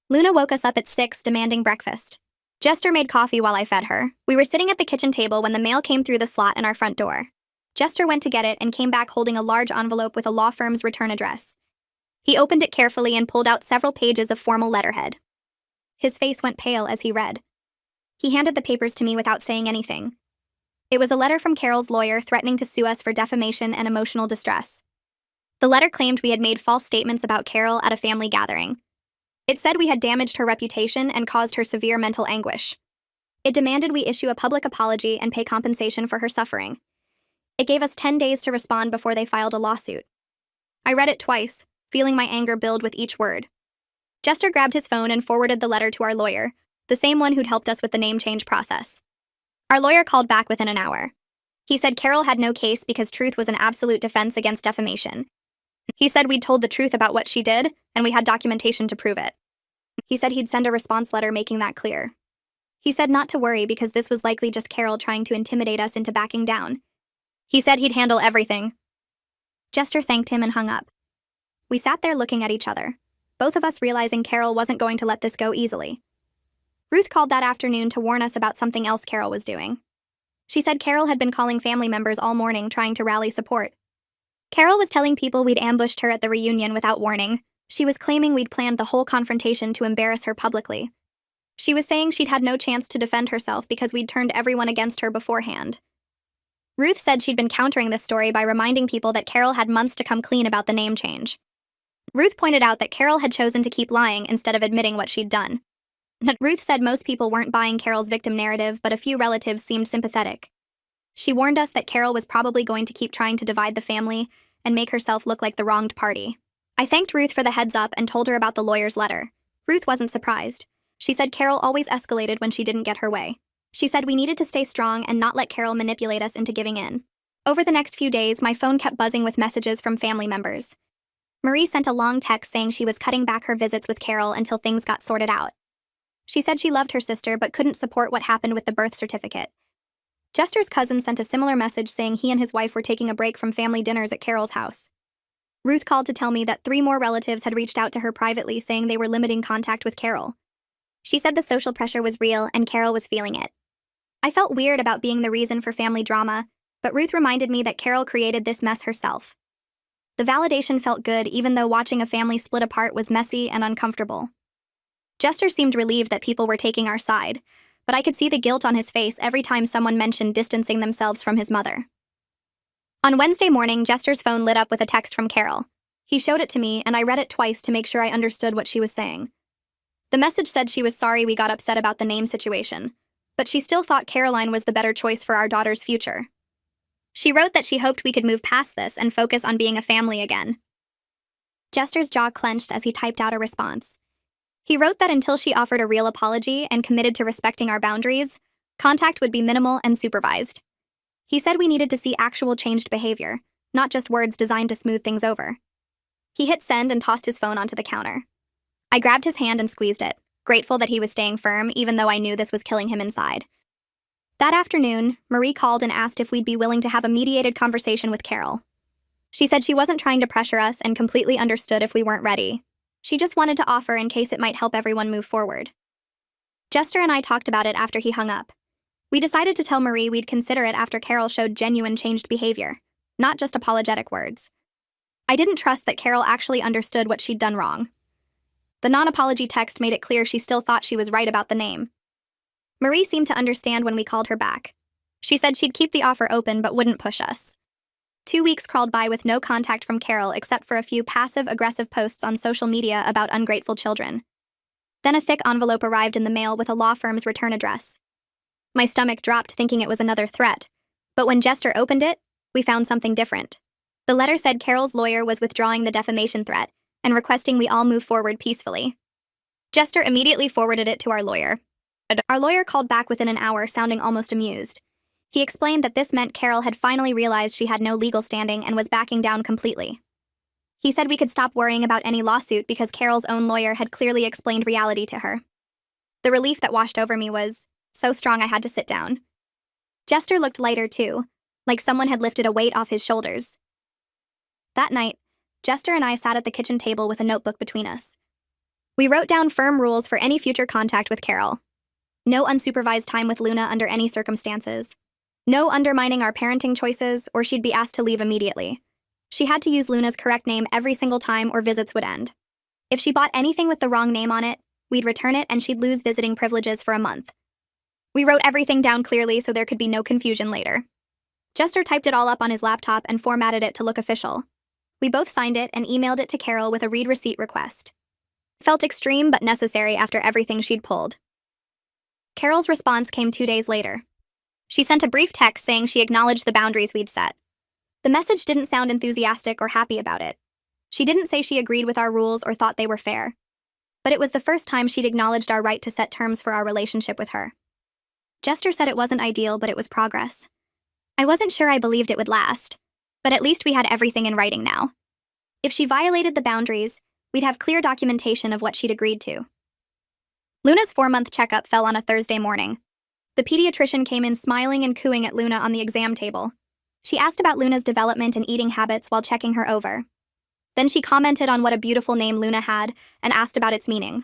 Luna woke us up at 6, demanding breakfast. Jester made coffee while I fed her. We were sitting at the kitchen table when the mail came through the slot in our front door. Jester went to get it and came back holding a large envelope with a law firm's return address. He opened it carefully and pulled out several pages of formal letterhead. His face went pale as he read. He handed the papers to me without saying anything. It was a letter from Carol's lawyer threatening to sue us for defamation and emotional distress. The letter claimed we had made false statements about Carol at a family gathering. It said we had damaged her reputation and caused her severe mental anguish. It demanded we issue a public apology and pay compensation for her suffering. It gave us 10 days to respond before they filed a lawsuit. I read it twice, feeling my anger build with each word. Jester grabbed his phone and forwarded the letter to our lawyer, the same one who'd helped us with the name change process. Our lawyer called back within an hour. He said Carol had no case because truth was an absolute defense against defamation. He said we'd told the truth about what she did, and we had documentation to prove it. He said he'd send a response letter making that clear. He said not to worry because this was likely just Carol trying to intimidate us into backing down. He said he'd handle everything. Jester thanked him and hung up. We sat there looking at each other, both of us realizing Carol wasn't going to let this go easily. Ruth called that afternoon to warn us about something else Carol was doing. She said Carol had been calling family members all morning trying to rally support. Carol was telling people we'd ambushed her at the reunion without warning. She was claiming we'd planned the whole confrontation to embarrass her publicly. She was saying she'd had no chance to defend herself because we'd turned everyone against her beforehand. Ruth said she'd been countering this story by reminding people that Carol had months to come clean about the name change. Ruth pointed out that Carol had chosen to keep lying instead of admitting what she'd done. Ruth said most people weren't buying Carol's victim narrative, but a few relatives seemed sympathetic. She warned us that Carol was probably going to keep trying to divide the family and make herself look like the wronged party. I thanked Ruth for the heads up and told her about the lawyer's letter. Ruth wasn't surprised. She said Carol always escalated when she didn't get her way. She said we needed to stay strong and not let Carol manipulate us into giving in. Over the next few days, my phone kept buzzing with messages from family members. Marie sent a long text saying she was cutting back her visits with Carol until things got sorted out. She said she loved her sister but couldn't support what happened with the birth certificate. Jester's cousin sent a similar message saying he and his wife were taking a break from family dinners at Carol's house. Ruth called to tell me that 3 more relatives had reached out to her privately saying they were limiting contact with Carol. She said the social pressure was real and Carol was feeling it. I felt weird about being the reason for family drama, but Ruth reminded me that Carol created this mess herself. The validation felt good even though watching a family split apart was messy and uncomfortable. Jester seemed relieved that people were taking our side, but I could see the guilt on his face every time someone mentioned distancing themselves from his mother. On Wednesday morning, Jester's phone lit up with a text from Carol. He showed it to me, and I read it twice to make sure I understood what she was saying. The message said she was sorry we got upset about the name situation, but she still thought Caroline was the better choice for our daughter's future. She wrote that she hoped we could move past this and focus on being a family again. Jester's jaw clenched as he typed out a response. He wrote that until she offered a real apology and committed to respecting our boundaries, contact would be minimal and supervised. He said we needed to see actual changed behavior, not just words designed to smooth things over. He hit send and tossed his phone onto the counter. I grabbed his hand and squeezed it, grateful that he was staying firm even though I knew this was killing him inside. That afternoon, Marie called and asked if we'd be willing to have a mediated conversation with Carol. She said she wasn't trying to pressure us and completely understood if we weren't ready. She just wanted to offer in case it might help everyone move forward. Jester and I talked about it after he hung up. We decided to tell Marie we'd consider it after Carol showed genuine changed behavior, not just apologetic words. I didn't trust that Carol actually understood what she'd done wrong. The non-apology text made it clear she still thought she was right about the name. Marie seemed to understand when we called her back. She said she'd keep the offer open but wouldn't push us. 2 weeks crawled by with no contact from Carol except for a few passive-aggressive posts on social media about ungrateful children. Then a thick envelope arrived in the mail with a law firm's return address. My stomach dropped thinking it was another threat, but when Jester opened it, we found something different. The letter said Carol's lawyer was withdrawing the defamation threat and requesting we all move forward peacefully. Jester immediately forwarded it to our lawyer. Our lawyer called back within an hour, sounding almost amused. He explained that this meant Carol had finally realized she had no legal standing and was backing down completely. He said we could stop worrying about any lawsuit because Carol's own lawyer had clearly explained reality to her. The relief that washed over me was so strong I had to sit down. Jester looked lighter too, like someone had lifted a weight off his shoulders. That night, Jester and I sat at the kitchen table with a notebook between us. We wrote down firm rules for any future contact with Carol. No unsupervised time with Luna under any circumstances. No undermining our parenting choices, or she'd be asked to leave immediately. She had to use Luna's correct name every single time or visits would end. If she bought anything with the wrong name on it, we'd return it and she'd lose visiting privileges for a month. We wrote everything down clearly so there could be no confusion later. Jester typed it all up on his laptop and formatted it to look official. We both signed it and emailed it to Carol with a read receipt request. Felt extreme but necessary after everything she'd pulled. Carol's response came 2 days later. She sent a brief text saying she acknowledged the boundaries we'd set. The message didn't sound enthusiastic or happy about it. She didn't say she agreed with our rules or thought they were fair. But it was the first time she'd acknowledged our right to set terms for our relationship with her. Jester said it wasn't ideal, but it was progress. I wasn't sure I believed it would last, but at least we had everything in writing now. If she violated the boundaries, we'd have clear documentation of what she'd agreed to. Luna's 4-month checkup fell on a Thursday morning. The pediatrician came in smiling and cooing at Luna on the exam table. She asked about Luna's development and eating habits while checking her over. Then she commented on what a beautiful name Luna had and asked about its meaning.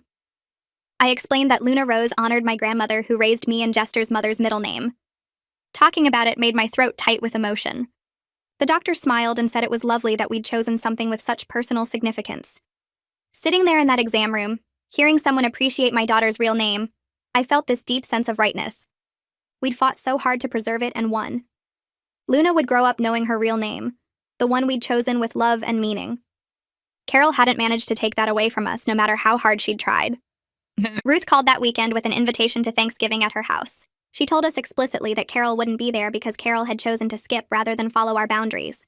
I explained that Luna Rose honored my grandmother who raised me and Jester's mother's middle name. Talking about it made my throat tight with emotion. The doctor smiled and said it was lovely that we'd chosen something with such personal significance. Sitting there in that exam room, hearing someone appreciate my daughter's real name, I felt this deep sense of rightness. We'd fought so hard to preserve it and won. Luna would grow up knowing her real name, the one we'd chosen with love and meaning. Carol hadn't managed to take that away from us, no matter how hard she'd tried. Ruth called that weekend with an invitation to Thanksgiving at her house. She told us explicitly that Carol wouldn't be there because Carol had chosen to skip rather than follow our boundaries.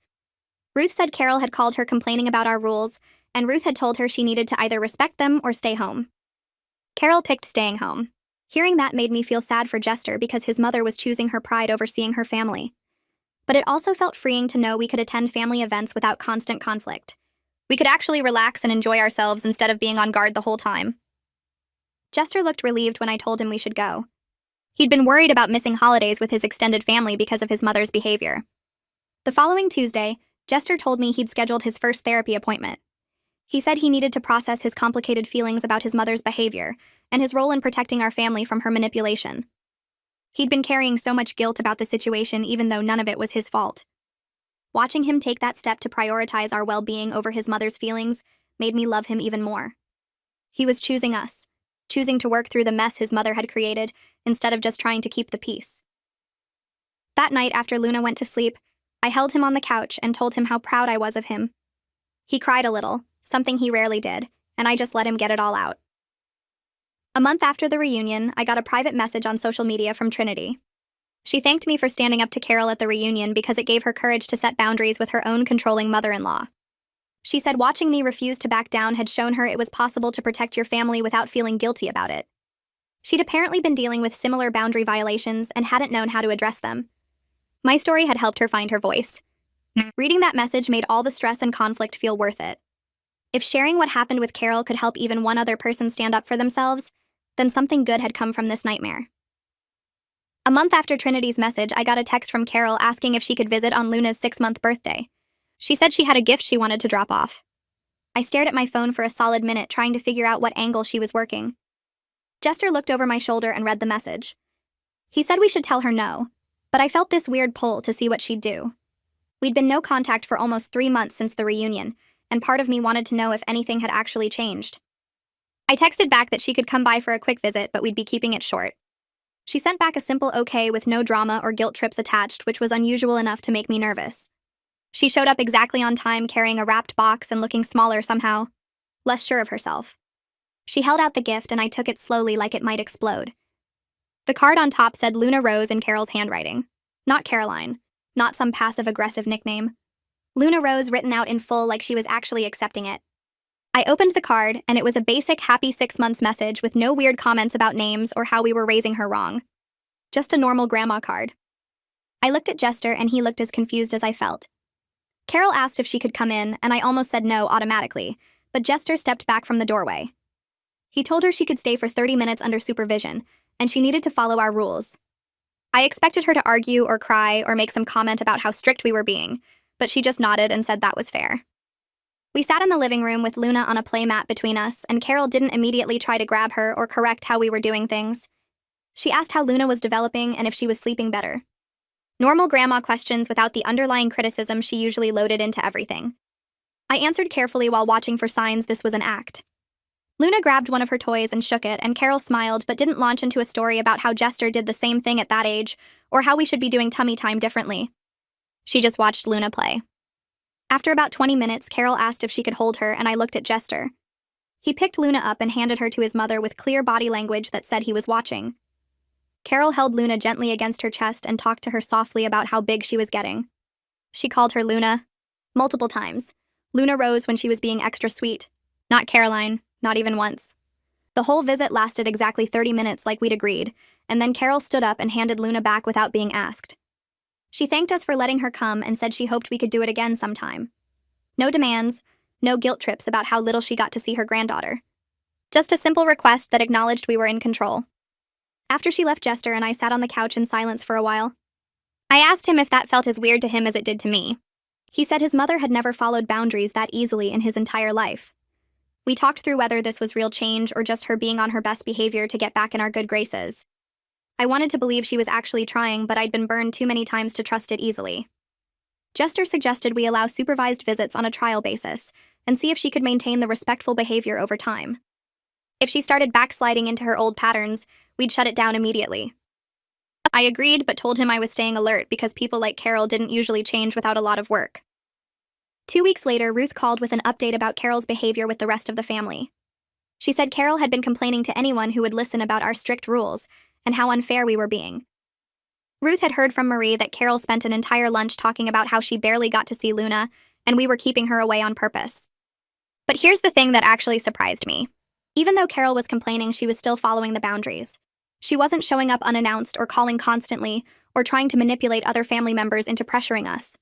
Ruth said Carol had called her complaining about our rules, and Ruth had told her she needed to either respect them or stay home. Carol picked staying home. Hearing that made me feel sad for Jester because his mother was choosing her pride over seeing her family. But it also felt freeing to know we could attend family events without constant conflict. We could actually relax and enjoy ourselves instead of being on guard the whole time. Jester looked relieved when I told him we should go. He'd been worried about missing holidays with his extended family because of his mother's behavior. The following Tuesday, Jester told me he'd scheduled his first therapy appointment. He said he needed to process his complicated feelings about his mother's behavior and his role in protecting our family from her manipulation. He'd been carrying so much guilt about the situation even though none of it was his fault. Watching him take that step to prioritize our well-being over his mother's feelings made me love him even more. He was choosing us, choosing to work through the mess his mother had created instead of just trying to keep the peace. That night after Luna went to sleep, I held him on the couch and told him how proud I was of him. He cried a little, something he rarely did, and I just let him get it all out. A month after the reunion, I got a private message on social media from Trinity. She thanked me for standing up to Carol at the reunion because it gave her courage to set boundaries with her own controlling mother-in-law. She said watching me refuse to back down had shown her it was possible to protect your family without feeling guilty about it. She'd apparently been dealing with similar boundary violations and hadn't known how to address them. My story had helped her find her voice. Reading that message made all the stress and conflict feel worth it. If sharing what happened with Carol could help even one other person stand up for themselves, then something good had come from this nightmare. A month after Trinity's message, I got a text from Carol asking if she could visit on Luna's 6-month birthday. She said she had a gift she wanted to drop off. I stared at my phone for a solid minute trying to figure out what angle she was working. Jester looked over my shoulder and read the message. He said we should tell her no, but I felt this weird pull to see what she'd do. We'd been no contact for almost 3 months since the reunion, and part of me wanted to know if anything had actually changed. I texted back that she could come by for a quick visit, but we'd be keeping it short. She sent back a simple okay with no drama or guilt trips attached, which was unusual enough to make me nervous. She showed up exactly on time carrying a wrapped box and looking smaller somehow, less sure of herself. She held out the gift and I took it slowly like it might explode. The card on top said Luna Rose in Carol's handwriting. Not Caroline, not some passive-aggressive nickname. Luna Rose written out in full like she was actually accepting it. I opened the card, and it was a basic happy 6 months message with no weird comments about names or how we were raising her wrong. Just a normal grandma card. I looked at Jester, and he looked as confused as I felt. Carol asked if she could come in, and I almost said no automatically, but Jester stepped back from the doorway. He told her she could stay for 30 minutes under supervision, and she needed to follow our rules. I expected her to argue or cry or make some comment about how strict we were being, but she just nodded and said that was fair. We sat in the living room with Luna on a playmat between us, and Carol didn't immediately try to grab her or correct how we were doing things. She asked how Luna was developing and if she was sleeping better. Normal grandma questions without the underlying criticism she usually loaded into everything. I answered carefully while watching for signs this was an act. Luna grabbed one of her toys and shook it, and Carol smiled but didn't launch into a story about how Jester did the same thing at that age, or how we should be doing tummy time differently. She just watched Luna play. After about 20 minutes, Carol asked if she could hold her, and I looked at Jester. He picked Luna up and handed her to his mother with clear body language that said he was watching. Carol held Luna gently against her chest and talked to her softly about how big she was getting. She called her Luna multiple times. Luna rose when she was being extra sweet. Not Caroline, not even once. The whole visit lasted exactly 30 minutes like we'd agreed, and then Carol stood up and handed Luna back without being asked. She thanked us for letting her come and said she hoped we could do it again sometime. No demands, no guilt trips about how little she got to see her granddaughter. Just a simple request that acknowledged we were in control. After she left, Jester and I sat on the couch in silence for a while. I asked him if that felt as weird to him as it did to me. He said his mother had never followed boundaries that easily in his entire life. We talked through whether this was real change or just her being on her best behavior to get back in our good graces. I wanted to believe she was actually trying, but I'd been burned too many times to trust it easily. Jester suggested we allow supervised visits on a trial basis and see if she could maintain the respectful behavior over time. If she started backsliding into her old patterns, we'd shut it down immediately. I agreed, but told him I was staying alert because people like Carol didn't usually change without a lot of work. 2 weeks later, Ruth called with an update about Carol's behavior with the rest of the family. She said Carol had been complaining to anyone who would listen about our strict rules and how unfair we were being. Ruth had heard from Marie that Carol spent an entire lunch talking about how she barely got to see Luna, and we were keeping her away on purpose. But here's the thing that actually surprised me. Even though Carol was complaining, she was still following the boundaries. She wasn't showing up unannounced or calling constantly or trying to manipulate other family members into pressuring us.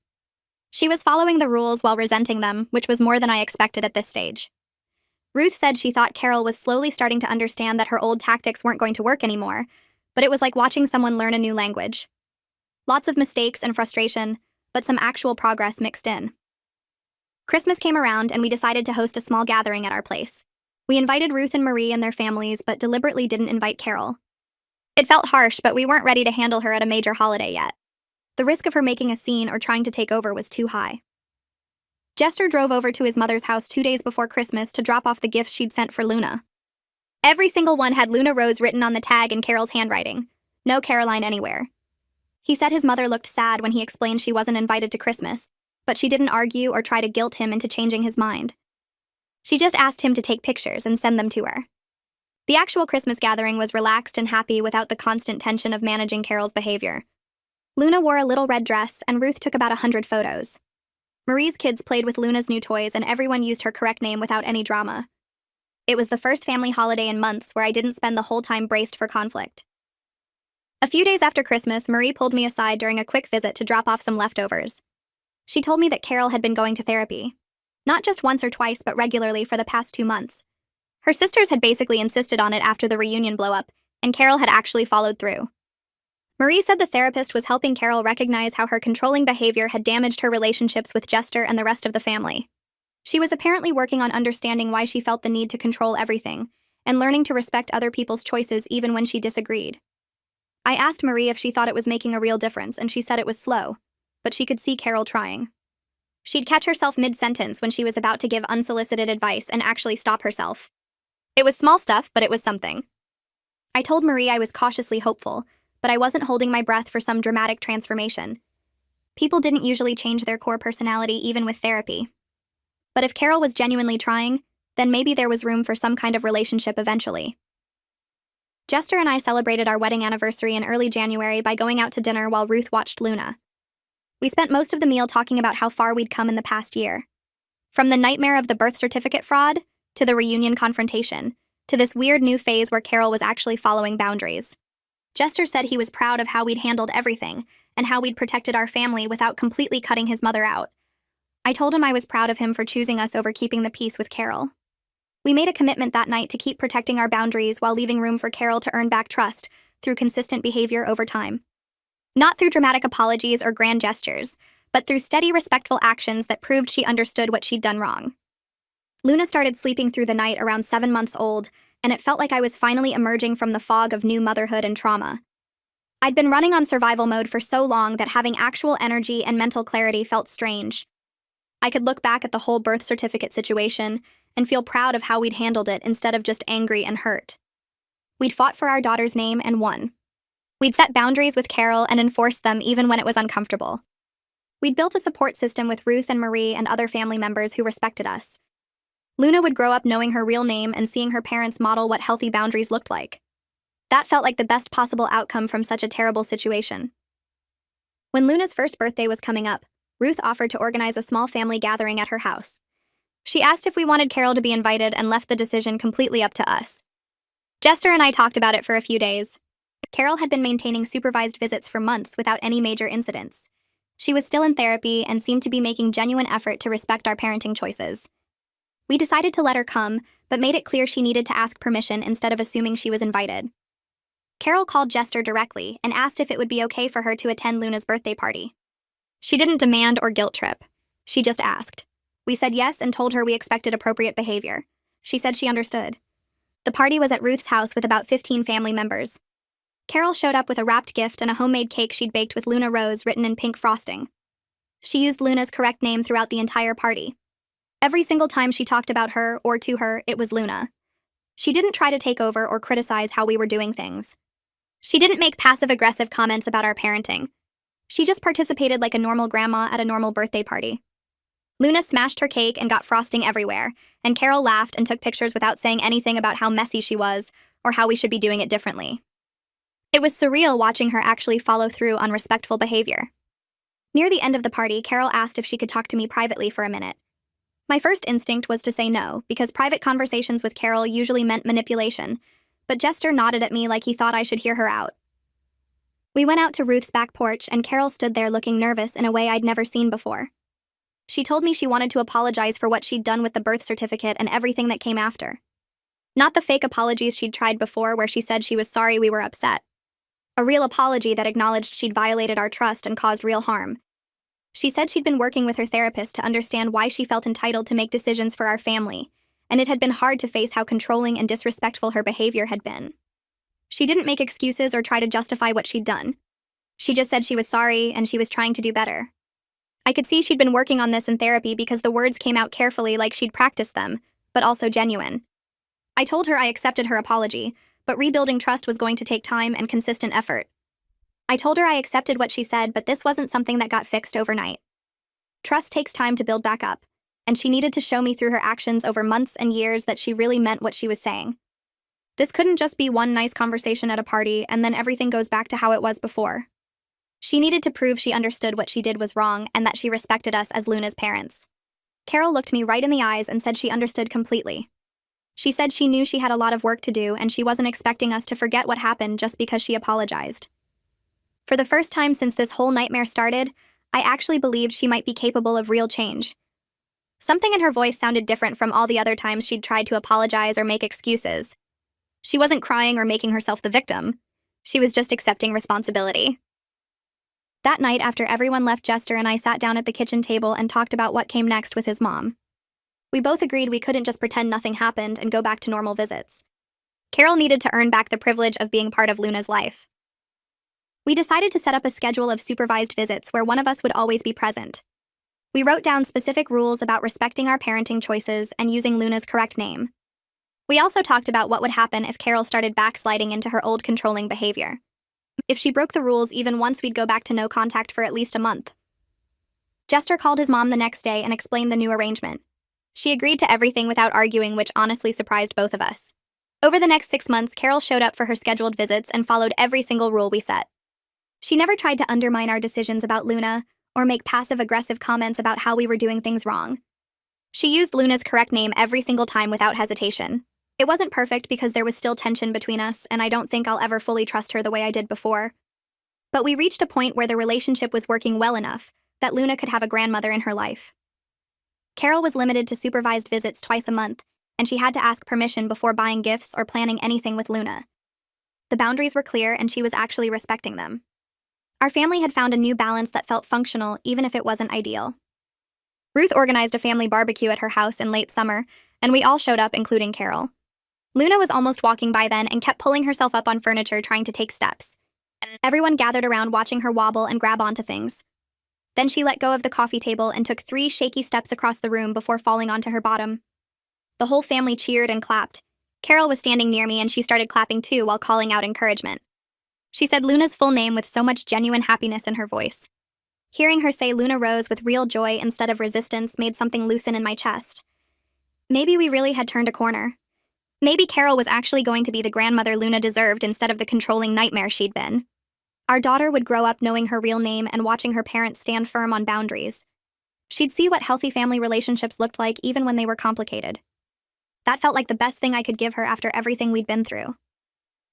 She was following the rules while resenting them, which was more than I expected at this stage. Ruth said she thought Carol was slowly starting to understand that her old tactics weren't going to work anymore, but it was like watching someone learn a new language. Lots of mistakes and frustration, but some actual progress mixed in. Christmas came around and we decided to host a small gathering at our place. We invited Ruth and Marie and their families, but deliberately didn't invite Carol. It felt harsh, but we weren't ready to handle her at a major holiday yet. The risk of her making a scene or trying to take over was too high. Jester drove over to his mother's house 2 days before Christmas to drop off the gifts she'd sent for Luna. Every single one had Luna Rose written on the tag in Carol's handwriting. No Caroline anywhere. He said his mother looked sad when he explained she wasn't invited to Christmas, but she didn't argue or try to guilt him into changing his mind. She just asked him to take pictures and send them to her. The actual Christmas gathering was relaxed and happy without the constant tension of managing Carol's behavior. Luna wore a little red dress, and Ruth took about 100 photos. Marie's kids played with Luna's new toys, and everyone used her correct name without any drama. It was the first family holiday in months where I didn't spend the whole time braced for conflict. A few days after Christmas, Marie pulled me aside during a quick visit to drop off some leftovers. She told me that Carol had been going to therapy. Not just once or twice, but regularly for the past 2 months. Her sisters had basically insisted on it after the reunion blow-up, and Carol had actually followed through. Marie said the therapist was helping Carol recognize how her controlling behavior had damaged her relationships with Jester and the rest of the family. She was apparently working on understanding why she felt the need to control everything, and learning to respect other people's choices even when she disagreed. I asked Marie if she thought it was making a real difference, and she said it was slow, but she could see Carol trying. She'd catch herself mid-sentence when she was about to give unsolicited advice and actually stop herself. It was small stuff, but it was something. I told Marie I was cautiously hopeful, but I wasn't holding my breath for some dramatic transformation. People didn't usually change their core personality even with therapy. But if Carol was genuinely trying, then maybe there was room for some kind of relationship eventually. Jester and I celebrated our wedding anniversary in early January by going out to dinner while Ruth watched Luna. We spent most of the meal talking about how far we'd come in the past year. From the nightmare of the birth certificate fraud, to the reunion confrontation, to this weird new phase where Carol was actually following boundaries. Jester said he was proud of how we'd handled everything, and how we'd protected our family without completely cutting his mother out. I told him I was proud of him for choosing us over keeping the peace with Carol. We made a commitment that night to keep protecting our boundaries while leaving room for Carol to earn back trust through consistent behavior over time. Not through dramatic apologies or grand gestures, but through steady, respectful actions that proved she understood what she'd done wrong. Luna started sleeping through the night around 7 months old, and it felt like I was finally emerging from the fog of new motherhood and trauma. I'd been running on survival mode for so long that having actual energy and mental clarity felt strange. I could look back at the whole birth certificate situation and feel proud of how we'd handled it instead of just angry and hurt. We'd fought for our daughter's name and won. We'd set boundaries with Carol and enforced them even when it was uncomfortable. We'd built a support system with Ruth and Marie and other family members who respected us. Luna would grow up knowing her real name and seeing her parents model what healthy boundaries looked like. That felt like the best possible outcome from such a terrible situation. When Luna's first birthday was coming up, Ruth offered to organize a small family gathering at her house. She asked if we wanted Carol to be invited and left the decision completely up to us. Jester and I talked about it for a few days. Carol had been maintaining supervised visits for months without any major incidents. She was still in therapy and seemed to be making genuine effort to respect our parenting choices. We decided to let her come, but made it clear she needed to ask permission instead of assuming she was invited. Carol called Jester directly and asked if it would be okay for her to attend Luna's birthday party. She didn't demand or guilt trip. She just asked. We said yes and told her we expected appropriate behavior. She said she understood. The party was at Ruth's house with about 15 family members. Carol showed up with a wrapped gift and a homemade cake she'd baked with Luna Rose written in pink frosting. She used Luna's correct name throughout the entire party. Every single time she talked about her or to her, it was Luna. She didn't try to take over or criticize how we were doing things. She didn't make passive-aggressive comments about our parenting. She just participated like a normal grandma at a normal birthday party. Luna smashed her cake and got frosting everywhere, and Carol laughed and took pictures without saying anything about how messy she was or how we should be doing it differently. It was surreal watching her actually follow through on respectful behavior. Near the end of the party, Carol asked if she could talk to me privately for a minute. My first instinct was to say no, because private conversations with Carol usually meant manipulation, but Jester nodded at me like he thought I should hear her out. We went out to Ruth's back porch, and Carol stood there looking nervous in a way I'd never seen before. She told me she wanted to apologize for what she'd done with the birth certificate and everything that came after. Not the fake apologies she'd tried before where she said she was sorry we were upset. A real apology that acknowledged she'd violated our trust and caused real harm. She said she'd been working with her therapist to understand why she felt entitled to make decisions for our family, and it had been hard to face how controlling and disrespectful her behavior had been. She didn't make excuses or try to justify what she'd done. She just said she was sorry and she was trying to do better. I could see she'd been working on this in therapy because the words came out carefully like she'd practiced them, but also genuine. I told her I accepted her apology, but rebuilding trust was going to take time and consistent effort. I told her I accepted what she said, but this wasn't something that got fixed overnight. Trust takes time to build back up, and she needed to show me through her actions over months and years that she really meant what she was saying. This couldn't just be one nice conversation at a party and then everything goes back to how it was before. She needed to prove she understood what she did was wrong and that she respected us as Luna's parents. Carol looked me right in the eyes and said she understood completely. She said she knew she had a lot of work to do and she wasn't expecting us to forget what happened just because she apologized. For the first time since this whole nightmare started, I actually believed she might be capable of real change. Something in her voice sounded different from all the other times she'd tried to apologize or make excuses. She wasn't crying or making herself the victim. She was just accepting responsibility. That night, after everyone left, Jester and I sat down at the kitchen table and talked about what came next with his mom. We both agreed we couldn't just pretend nothing happened and go back to normal visits. Carol needed to earn back the privilege of being part of Luna's life. We decided to set up a schedule of supervised visits where one of us would always be present. We wrote down specific rules about respecting our parenting choices and using Luna's correct name. We also talked about what would happen if Carol started backsliding into her old controlling behavior. If she broke the rules even once, we'd go back to no contact for at least a month. Jester called his mom the next day and explained the new arrangement. She agreed to everything without arguing, which honestly surprised both of us. Over the next 6 months, Carol showed up for her scheduled visits and followed every single rule we set. She never tried to undermine our decisions about Luna or make passive-aggressive comments about how we were doing things wrong. She used Luna's correct name every single time without hesitation. It wasn't perfect because there was still tension between us, and I don't think I'll ever fully trust her the way I did before. But we reached a point where the relationship was working well enough that Luna could have a grandmother in her life. Carol was limited to supervised visits twice a month, and she had to ask permission before buying gifts or planning anything with Luna. The boundaries were clear, and she was actually respecting them. Our family had found a new balance that felt functional, even if it wasn't ideal. Ruth organized a family barbecue at her house in late summer, and we all showed up, including Carol. Luna was almost walking by then and kept pulling herself up on furniture trying to take steps. Everyone gathered around watching her wobble and grab onto things. Then she let go of the coffee table and took 3 shaky steps across the room before falling onto her bottom. The whole family cheered and clapped. Carol was standing near me and she started clapping too while calling out encouragement. She said Luna's full name with so much genuine happiness in her voice. Hearing her say Luna Rose with real joy instead of resistance made something loosen in my chest. Maybe we really had turned a corner. Maybe Carol was actually going to be the grandmother Luna deserved instead of the controlling nightmare she'd been. Our daughter would grow up knowing her real name and watching her parents stand firm on boundaries. She'd see what healthy family relationships looked like even when they were complicated. That felt like the best thing I could give her after everything we'd been through.